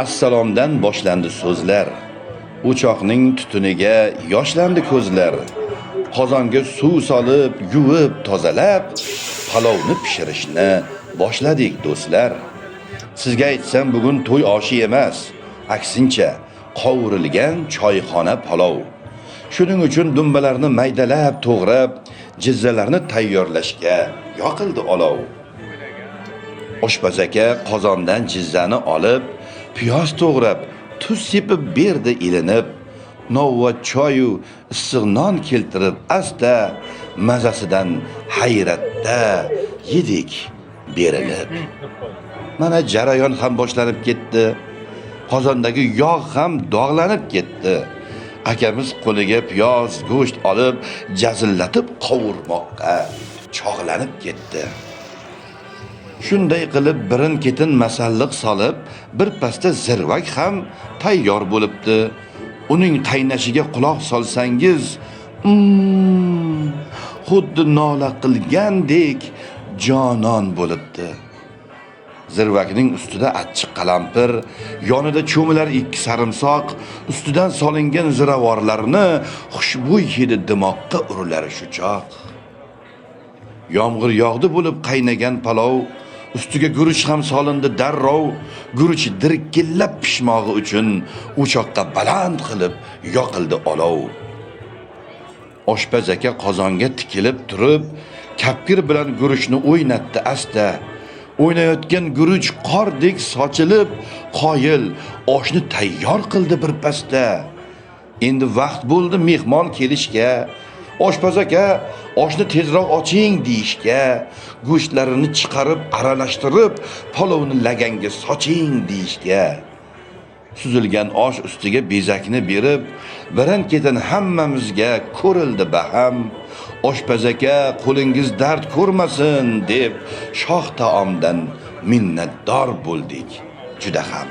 Assalomdan boshlandi so'zlar. O'choqning tutuniga yoshlandi ko'zlar. Qozonga suv solib, yuvib, tozalab, palovni pishirishni boshladik do'stlar. Sizga aytsam bugun to'y oshi emas, aksincha qovurilgan choyxona palov. Shuning uchun dumbalarni maydalab, to'g'rab, jizzalarni tayyorlashga yoqildi olov. Oshpaz aka qozondan jizzani olib, piyoz to'g'rab, tuz sepib berdi ilinib, novva choyu issiq non keltirib asta mazasidan hayratda yedik berilib. Mana jarayon ham boshlanib ketdi. Qozondagi yog' ham dog'lanib ketdi. Akamiz qo'liga piyoz, go'sht olib, jazillatib qovurmoqqa chog'lanib ketdi. Shunday qilib birin-ketin masalliq solib, bir pasda zirvak ham tayyor bo'libdi. Uning qaynashiga quloq solsangiz, xuddi nola qilgandek jonon bo'libdi. Zirvakning ustida achchiq qalampir, yonida cho'milar 2 sarimsoq, ustidan solingan ziravorlarni xushbo'y hidi dimoqqa urilar shu choq. Yomg'ir yog'di bo'lib qaynagan palov, ustiga guruch ham solindi darrov. Guruch dirkillab pishmog'i uchun o'choqqa baland qilib yoqildi olov. Oshpaz aka qozonga tikilib turib, kapgir bilan guruchni o'ynatdi asta. O'ynayotgan guruch qordek sochilib, qoyil oshni tayyor qildi bir pasda. Endi vaqt bo'ldi mehmon kelishga. Oshpaz aka, oshni tezroq oching deyishga, go'shtlarini chiqarib aralashtirib, palovni laganga soching deyishga. Suzilgan osh ustiga bezakni berib, birin-ketin hammamizga ko'rildi baham. Oshpaz aka, qo'lingiz dard ko'rmasin deb shoh taomdan minnatdor bo'ldik juda ham.